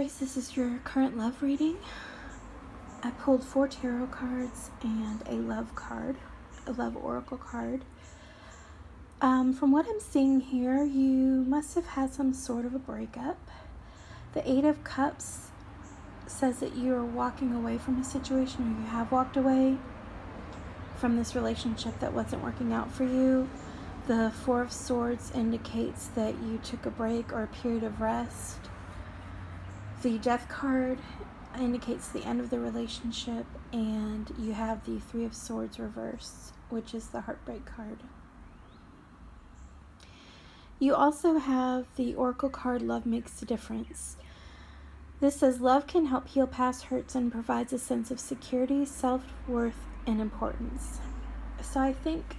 Aquarius, this is your current love reading. I pulled 4 tarot cards and a love card, a love oracle card. From what I'm seeing here, you must have had some sort of a breakup. The 8 of Cups says that you are walking away from a situation, or you have walked away from this relationship that wasn't working out for you. The 4 of Swords indicates that you took a break or a period of rest. The Death card indicates the end of the relationship, and you have the 3 of Swords reversed, which is the heartbreak card. You also have the oracle card, Love Makes a Difference. This says love can help heal past hurts and provides a sense of security, self-worth, and importance. So I think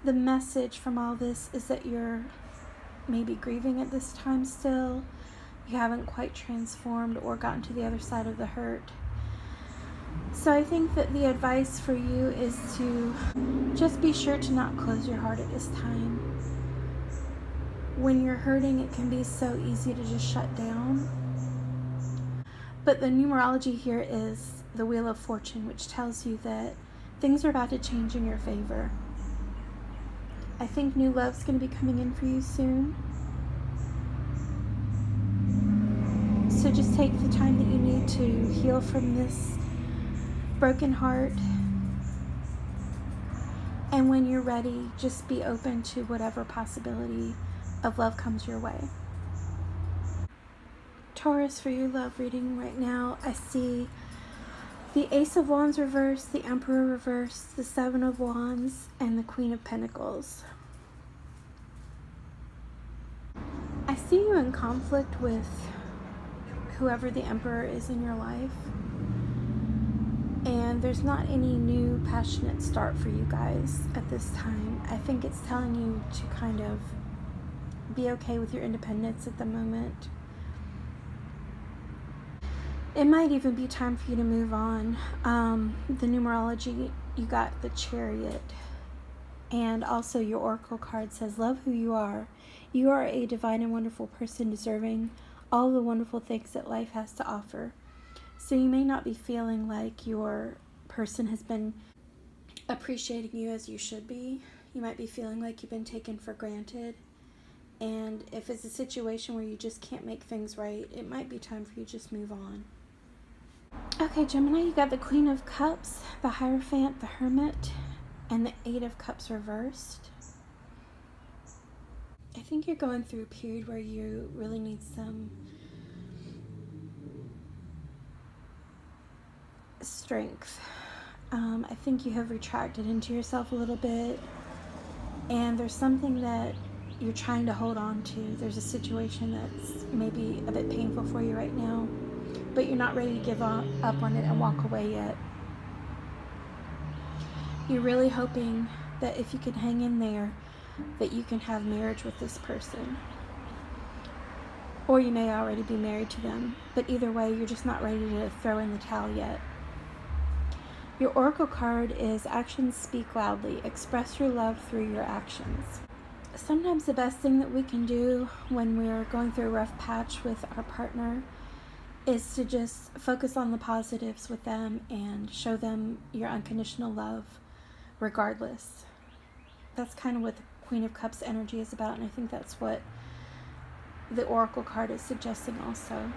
the message from all this is that you're maybe grieving at this time still. You haven't quite transformed or gotten to the other side of the hurt. So I think that the advice for you is to just be sure to not close your heart at this time. When you're hurting, it can be so easy to just shut down. But the numerology here is the Wheel of Fortune, which tells you that things are about to change in your favor. I think new love's going to be coming in for you soon. So just take the time that you need to heal from this broken heart. And when you're ready, just be open to whatever possibility of love comes your way. Taurus, for your love reading right now, I see the Ace of Wands reversed, the Emperor reversed, the 7 of Wands, and the Queen of Pentacles. I see you in conflict with whoever the Emperor is in your life. And there's not any new passionate start for you guys at this time. I think it's telling you to kind of be okay with your independence at the moment. It might even be time for you to move on. The numerology, you got the Chariot. And also your oracle card says, love who you are. You are a divine and wonderful person deserving all the wonderful things that life has to offer. So you may not be feeling like your person has been appreciating you as you should be. You might be feeling like you've been taken for granted. And if it's a situation where you just can't make things right, it might be time for you to just move on. Okay, Gemini, you got the Queen of Cups, the Hierophant, the Hermit, and the 8 of Cups reversed. I think you're going through a period where you really need some strength. I think you have retracted into yourself a little bit, and there's something that you're trying to hold on to. There's a situation that's maybe a bit painful for you right now, but you're not ready to give up on it and walk away yet. You're really hoping that if you can hang in there, that you can have marriage with this person. Or you may already be married to them. But either way, you're just not ready to throw in the towel yet. Your oracle card is Actions Speak Loudly. Express your love through your actions. Sometimes the best thing that we can do when we're going through a rough patch with our partner is to just focus on the positives with them and show them your unconditional love regardless. That's kind of what the Queen of Cups energy is about, and I think that's what the oracle card is suggesting also.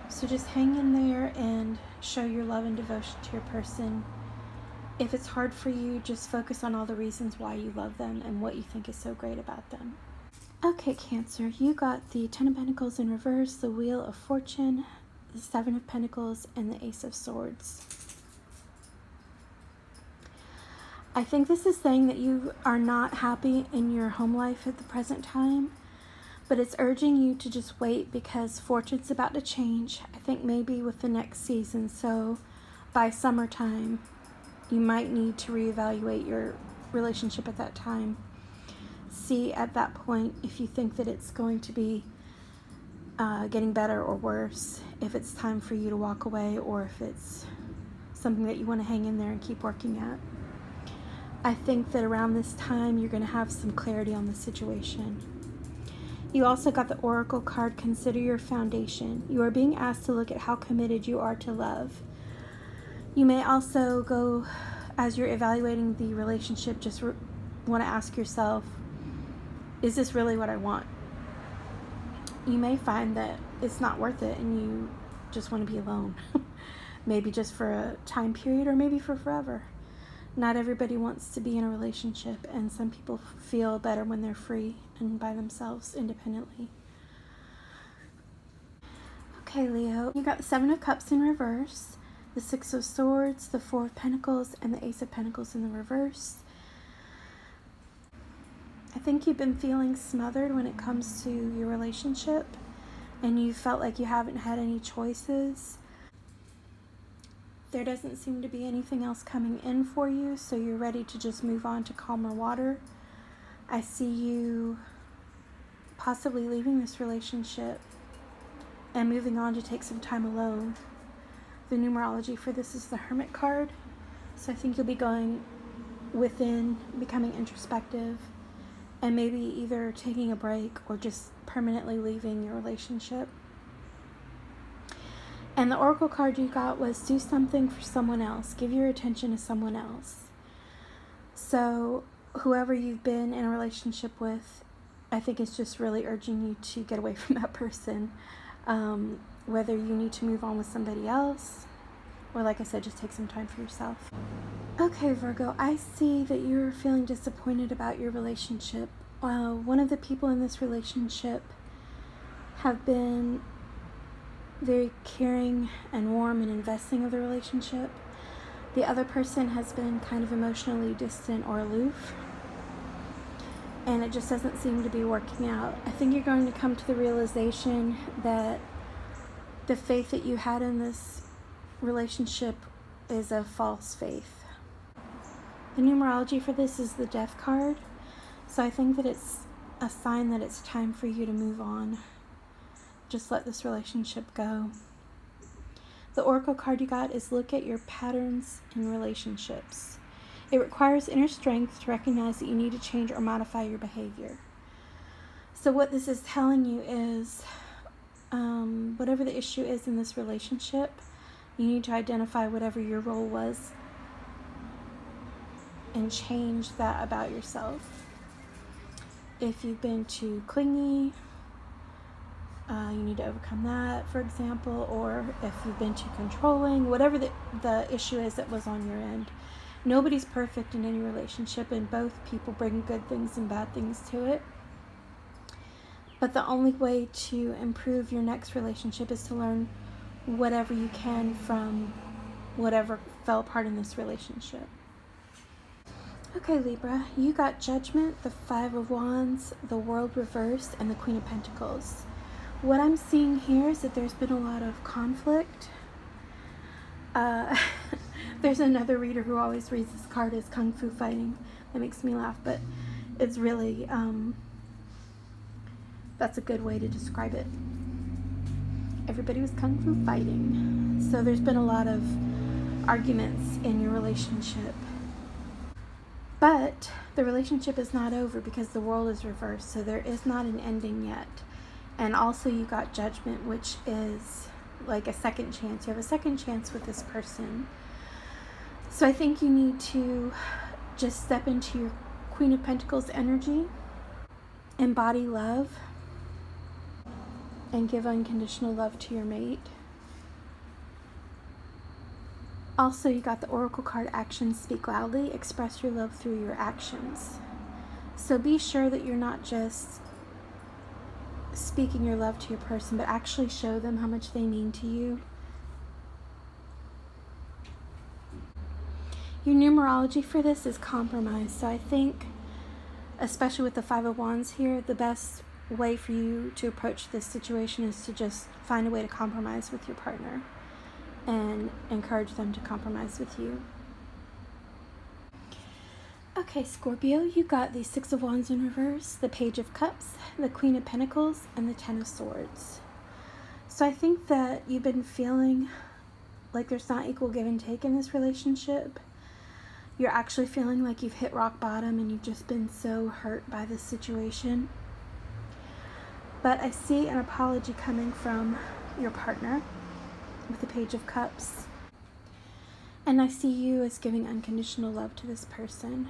So just hang in there and show your love and devotion to your person. If it's hard for you, just focus on all the reasons why you love them and what you think is so great about them. Okay, Cancer, you got the 10 of Pentacles in reverse, the Wheel of Fortune, the 7 of Pentacles, and the Ace of Swords. I think this is saying that you are not happy in your home life at the present time, but it's urging you to just wait because fortune's about to change. I think maybe with the next season, so by summertime, you might need to reevaluate your relationship at that time. See at that point if you think that it's going to be getting better or worse, if it's time for you to walk away, or if it's something that you want to hang in there and keep working at. I think that around this time you're going to have some clarity on the situation. You also got the Oracle card, consider your foundation. You are being asked to look at how committed you are to love. You may also go, as you're evaluating the relationship, just want to ask yourself, is this really what I want? You may find that it's not worth it and you just want to be alone. Maybe just for a time period or maybe for forever. Not everybody wants to be in a relationship, and some people feel better when they're free and by themselves independently. Okay, Leo, you got the Seven of Cups in reverse, the Six of Swords, the Four of Pentacles, and the Ace of Pentacles in the reverse. I think you've been feeling smothered when it comes to your relationship, and you felt like you haven't had any choices. There doesn't seem to be anything else coming in for you, so you're ready to just move on to calmer water. I see you possibly leaving this relationship and moving on to take some time alone. The numerology for this is the Hermit card, so I think you'll be going within, becoming introspective, and maybe either taking a break or just permanently leaving your relationship. And the Oracle card you got was do something for someone else. Give your attention to someone else. So whoever you've been in a relationship with, I think it's just really urging you to get away from that person. Whether you need to move on with somebody else, or like I said, just take some time for yourself. Okay, Virgo, I see that you're feeling disappointed about your relationship. One of the people in this relationship have been very caring and warm and investing of the relationship. The other person has been kind of emotionally distant or aloof, and it just doesn't seem to be working out. I think you're going to come to the realization that the faith that you had in this relationship is a false faith. The numerology for this is the Death card, so I think that it's a sign that it's time for you to move on. Just let this relationship go. The Oracle card you got is look at your patterns in relationships. It requires inner strength to recognize that you need to change or modify your behavior. So what this is telling you is, whatever the issue is in this relationship, you need to identify whatever your role was and change that about yourself. If you've been too clingy, you need to overcome that, for example, or if you've been too controlling, whatever the issue is that was on your end. Nobody's perfect in any relationship, and both people bring good things and bad things to it. But the only way to improve your next relationship is to learn whatever you can from whatever fell apart in this relationship. Okay, Libra, you got Judgment, the Five of Wands, the World reversed, and the Queen of Pentacles. What I'm seeing here is that there's been a lot of conflict. There's another reader who always reads this card as Kung Fu fighting. That makes me laugh, but it's really, that's a good way to describe it. Everybody was Kung Fu fighting. So there's been a lot of arguments in your relationship. But the relationship is not over because the World is reversed, so there is not an ending yet. And also you got Judgment, which is like a second chance. You have a second chance with this person. So I think you need to just step into your Queen of Pentacles energy, embody love, and give unconditional love to your mate. Also, you got the Oracle card, Actions Speak Loudly. Express your love through your actions. So be sure that you're not just speaking your love to your person, but actually show them how much they mean to you. Your numerology for this is compromise. So I think, especially with the Five of Wands here, the best way for you to approach this situation is to just find a way to compromise with your partner and encourage them to compromise with you. Okay, Scorpio, you got the Six of Wands in reverse, the Page of Cups, the Queen of Pentacles, and the Ten of Swords. So I think that you've been feeling like there's not equal give and take in this relationship. You're actually feeling like you've hit rock bottom and you've just been so hurt by this situation. But I see an apology coming from your partner with the Page of Cups. And I see you as giving unconditional love to this person.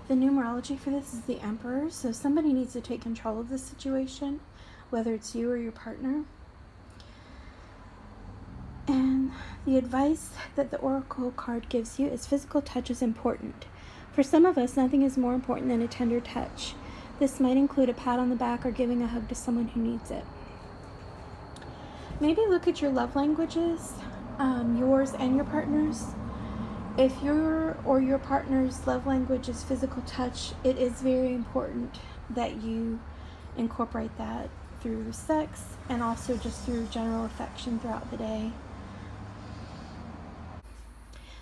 The numerology for this is the Emperor, so somebody needs to take control of this situation, whether it's you or your partner. And the advice that the Oracle card gives you is physical touch is important. For some of us, nothing is more important than a tender touch. This might include a pat on the back or giving a hug to someone who needs it. Maybe look at your love languages, yours and your partner's. If your or your partner's love language is physical touch, it is very important that you incorporate that through sex and also just through general affection throughout the day.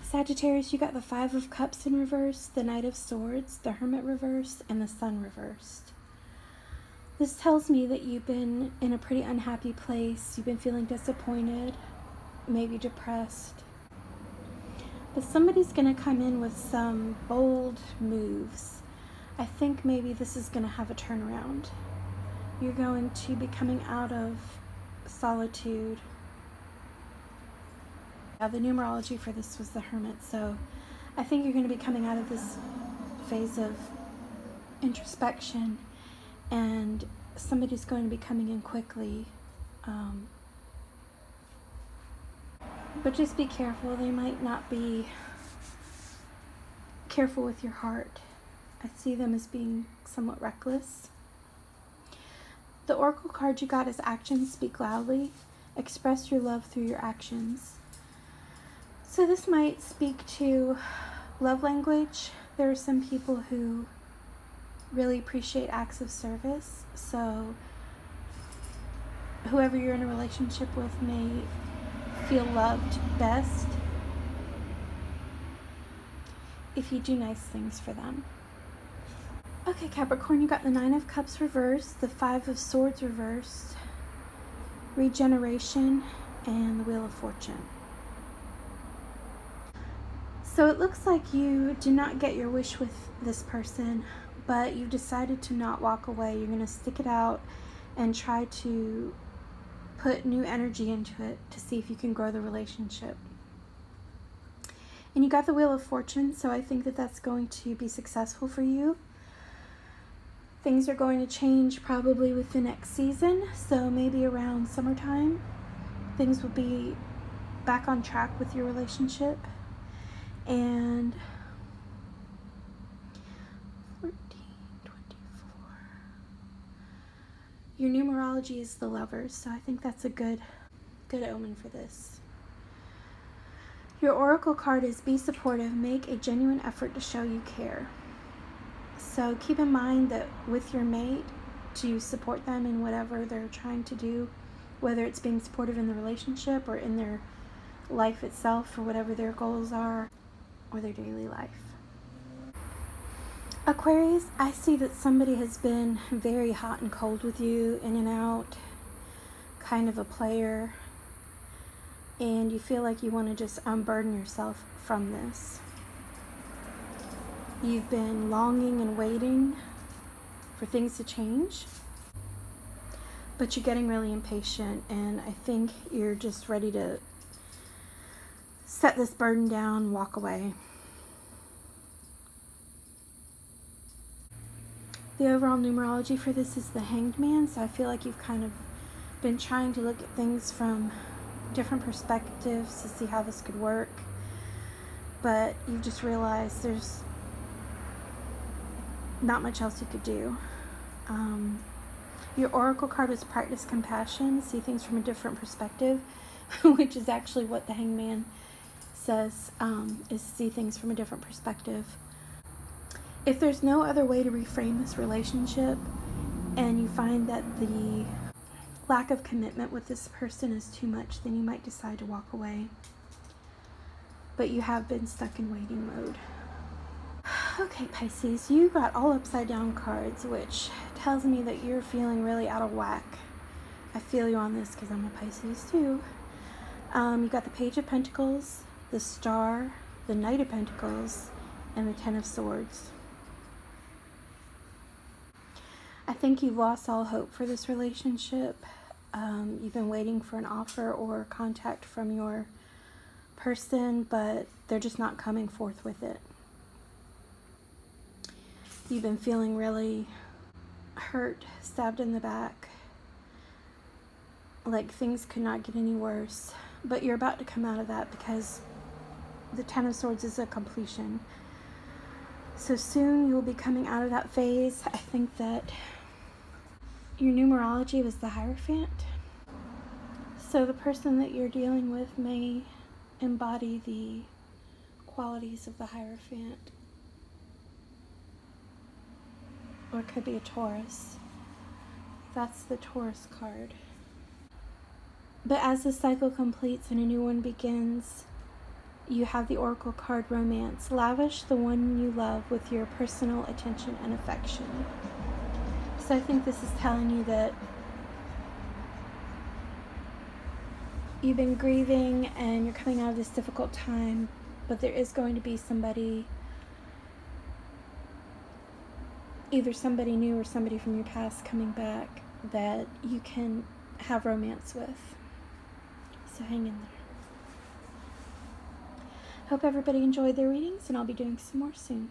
Sagittarius, you got the Five of Cups in reverse, the Knight of Swords, the Hermit reversed, and the Sun reversed. This tells me that you've been in a pretty unhappy place. You've been feeling disappointed, maybe depressed. But somebody's going to come in with some bold moves. I think maybe this is going to have a turnaround. You're going to be coming out of solitude. The numerology for this was the Hermit, so I think you're going to be coming out of this phase of introspection, and somebody's going to be coming in quickly. But just be careful. They might not be careful with your heart. I see them as being somewhat reckless. The Oracle card you got is Actions Speak Loudly. Express your love through your actions. So this might speak to love language. There are some people who really appreciate acts of service. So whoever you're in a relationship with may feel loved best if you do nice things for them. Okay, Capricorn, you got the Nine of Cups reversed, the Five of Swords reversed, regeneration, and the Wheel of Fortune. So it looks like you did not get your wish with this person, but you've decided to not walk away. You're going to stick it out and try to put new energy into it to see if you can grow the relationship. And you got the Wheel of Fortune, so I think that that's going to be successful for you. Things are going to change probably with the next season, so maybe around summertime, things will be back on track with your relationship. And 14, 24. Your numerology is the Lovers, so I think that's a good omen for this. Your Oracle card is Be Supportive, make a genuine effort to show you care. So keep in mind that with your mate, to support them in whatever they're trying to do, whether it's being supportive in the relationship or in their life itself or whatever their goals are, or their daily life. Aquarius, I see that somebody has been very hot and cold with you, in and out, kind of a player, and you feel like you want to just unburden yourself from this. You've been longing and waiting for things to change, but you're getting really impatient, and I think you're just ready to set this burden down, walk away. The overall numerology for this is the Hanged Man, so I feel like you've kind of been trying to look at things from different perspectives to see how this could work, but you've just realized there's not much else you could do. Your Oracle card was Practice Compassion, see things from a different perspective, which is actually what the Hanged Man says, is see things from a different perspective. If there's no other way to reframe this relationship and you find that the lack of commitment with this person is too much, then you might decide to walk away. But you have been stuck in waiting mode. Okay, Pisces, you got all upside down cards, which tells me that you're feeling really out of whack. I feel you on this because I'm a Pisces too. You got the Page of Pentacles, the Star, the Knight of Pentacles, and the Ten of Swords. I think you've lost all hope for this relationship. You've been waiting for an offer or contact from your person, but they're just not coming forth with it. You've been feeling really hurt, stabbed in the back, like things could not get any worse. But you're about to come out of that because the Ten of Swords is a completion. So soon you will be coming out of that phase. I think that your numerology was the Hierophant. So the person that you're dealing with may embody the qualities of the Hierophant. Or it could be a Taurus. That's the Taurus card. But as the cycle completes and a new one begins, you have the Oracle card Romance. Lavish the one you love with your personal attention and affection. So I think this is telling you that you've been grieving and you're coming out of this difficult time, but there is going to be somebody, either somebody new or somebody from your past coming back that you can have romance with. So hang in there. Hope everybody enjoyed their readings, and I'll be doing some more soon.